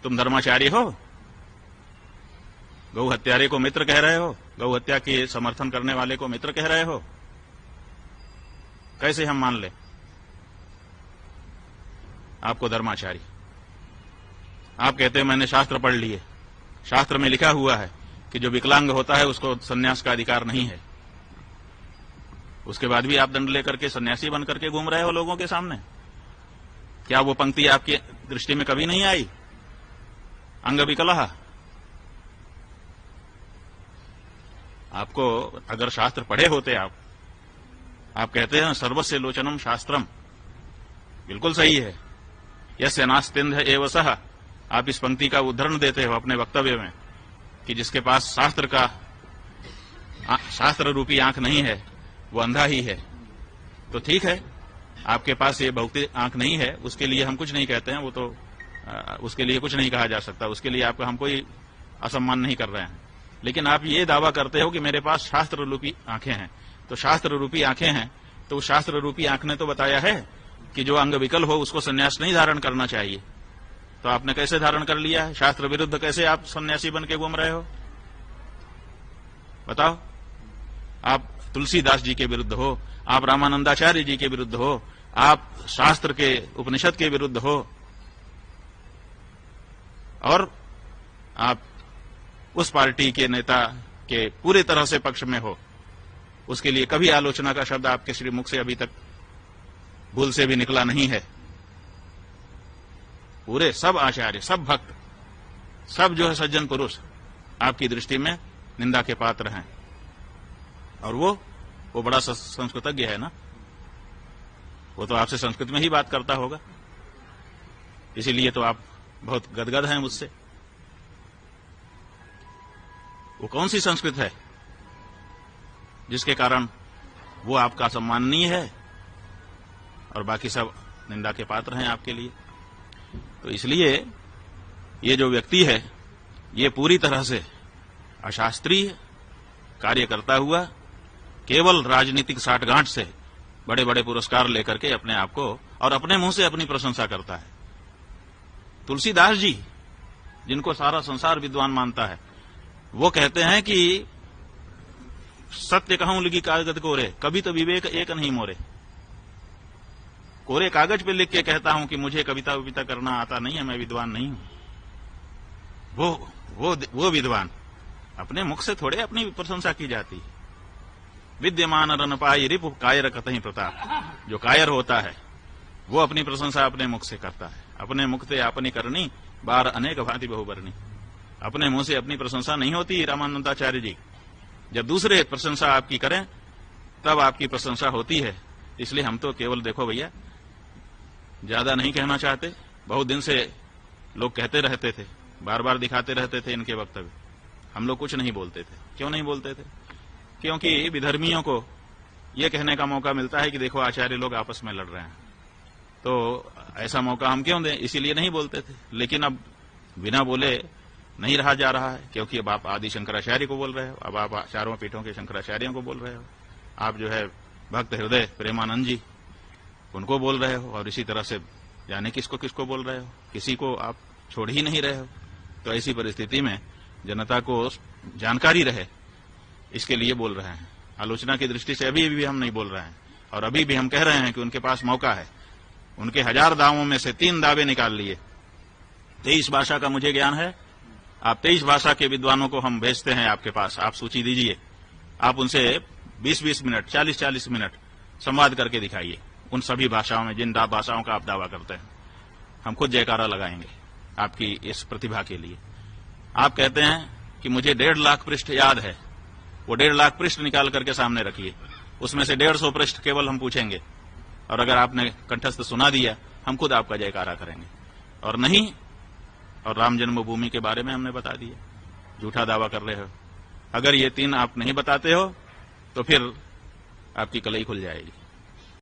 तुम धर्माचारी हो? गौ हत्यारे को मित्र कह रहे हो? गौ हत्या के समर्थन करने वाले को मित्र कह रहे हो? कैसे हम मान ले आपको धर्माचारी? आप कहते हैं मैंने शास्त्र पढ़ लिए, शास्त्र में लिखा हुआ है कि जो विकलांग होता है उसको सन्यास का अधिकार नहीं है। उसके बाद भी आप दंड लेकर के सन्यासी बन करके घूम रहे हो लोगों के सामने। क्या वो पंक्ति आपकी दृष्टि में कभी नहीं आई? अंग विकलः। आपको अगर शास्त्र पढ़े होते आप कहते हैं सर्वस्य लोचनम शास्त्रम, बिल्कुल सही है। यस्य नास्तिंध एव सः, आप इस पंक्ति का उदाहरण देते हो अपने वक्तव्य में कि जिसके पास शास्त्र रूपी आंख नहीं है वो अंधा ही है। तो ठीक है, आपके पास ये भौतिक आंख नहीं है, उसके लिए हम कुछ नहीं कहते हैं, वो तो उसके लिए कुछ नहीं कहा जा सकता, उसके लिए आपका हम कोई असम्मान नहीं कर रहे हैं। लेकिन आप ये दावा करते हो कि मेरे पास शास्त्र रूपी आंखें हैं। तो शास्त्र रूपी आंखें हैं तो शास्त्र रूपी आंख ने तो बताया है कि जो अंग विकल हो उसको सन्यास नहीं धारण करना चाहिए। तो आपने कैसे धारण कर लिया है? शास्त्र विरुद्ध कैसे आप सन्यासी बन के घूम रहे हो? बताओ। आप तुलसीदास जी के विरुद्ध हो, आप रामानंदाचार्य जी के विरुद्ध हो, आप शास्त्र के उपनिषद के विरुद्ध हो, और आप उस पार्टी के नेता के पूरी तरह से पक्ष में हो। उसके लिए कभी आलोचना का शब्द आपके श्री मुख से अभी तक भूल से भी निकला नहीं है। पूरे सब आचार्य, सब भक्त, सब जो है सज्जन पुरुष आपकी दृष्टि में निंदा के पात्र हैं। और वो बड़ा संस्कृतज्ञ है ना, वो तो आपसे संस्कृत में ही बात करता होगा, इसीलिए तो आप बहुत गदगद हैं मुझसे। वो कौन सी संस्कृत है जिसके कारण वो आपका सम्माननीय है और बाकी सब निंदा के पात्र हैं आपके लिए? तो इसलिए ये जो व्यक्ति है ये पूरी तरह से अशास्त्रीय कार्य करता हुआ केवल राजनीतिक साठगांठ से बड़े बड़े पुरस्कार लेकर के अपने आप को और अपने मुंह से अपनी प्रशंसा करता है। तुलसीदास जी, जिनको सारा संसार विद्वान मानता है, वो कहते हैं कि सत्य कहूं लिखी कागज कोरे, कभी तो विवेक एक नहीं मोरे। कोरे कागज पे लिख के कहता हूं कि मुझे कविता विविता करना आता नहीं है, मैं विद्वान नहीं हूं। वो विद्वान, अपने मुख से थोड़े अपनी प्रशंसा की जाती है। विद्यमान रन पाई रिपु कायर कतहि प्रताप। जो कायर होता है वो अपनी प्रशंसा अपने मुख से करता है। अपने मुख से अपनी करनी बार अनेक भांति बहुबरनी। अपने मुंह से अपनी प्रशंसा नहीं होती रामानंदाचार्य जी। जब दूसरे प्रशंसा आपकी करें तब आपकी प्रशंसा होती है। इसलिए हम तो केवल देखो भैया, ज्यादा नहीं कहना चाहते। बहुत दिन से लोग कहते रहते थे, बार बार दिखाते रहते थे इनके वक्तव्य, हम लोग कुछ नहीं बोलते थे। क्यों नहीं बोलते थे? क्योंकि विधर्मियों को यह कहने का मौका मिलता है कि देखो आचार्य लोग आपस में लड़ रहे हैं, तो ऐसा मौका हम क्यों दें, इसीलिए नहीं बोलते थे। लेकिन अब बिना बोले नहीं रहा जा रहा है, क्योंकि अब आप आदि शंकराचार्य को बोल रहे हो, अब आप चारों पीठों के शंकराचार्यों को बोल रहे हो, आप जो है भक्त हृदय प्रेमानंद जी उनको बोल रहे हो, और इसी तरह से जाने किसको किसको बोल रहे हो, किसी को आप छोड़ ही नहीं रहे हो। तो ऐसी परिस्थिति में जनता को जानकारी रहे इसके लिए बोल रहे हैं। आलोचना की दृष्टि से अभी भी हम नहीं बोल रहे हैं, और अभी भी हम कह रहे हैं कि उनके पास मौका है। उनके 1000 दावों में से 3 दावे निकाल लिए। 23 भाषा का मुझे ज्ञान है। आप 23 भाषा के विद्वानों को हम भेजते हैं आपके पास, आप सूची दीजिए। आप उनसे 20-20 मिनट, 40-40 मिनट संवाद करके दिखाइए उन सभी भाषाओं में जिन भाषाओं का आप दावा करते हैं। हम खुद जयकारा लगाएंगे आपकी इस प्रतिभा के लिए। आप कहते हैं कि मुझे 1.5 लाख पृष्ठ याद है, वो 1.5 लाख पृष्ठ निकाल करके सामने रखिए। उसमें से 150 पृष्ठ केवल हम पूछेंगे, और अगर आपने कंठस्थ सुना दिया हम खुद आपका जयकारा करेंगे। और नहीं, और राम जन्मभूमि के बारे में हमने बता दिया, झूठा दावा कर रहे हो। अगर ये 3 आप नहीं बताते हो तो फिर आपकी कलई खुल जाएगी।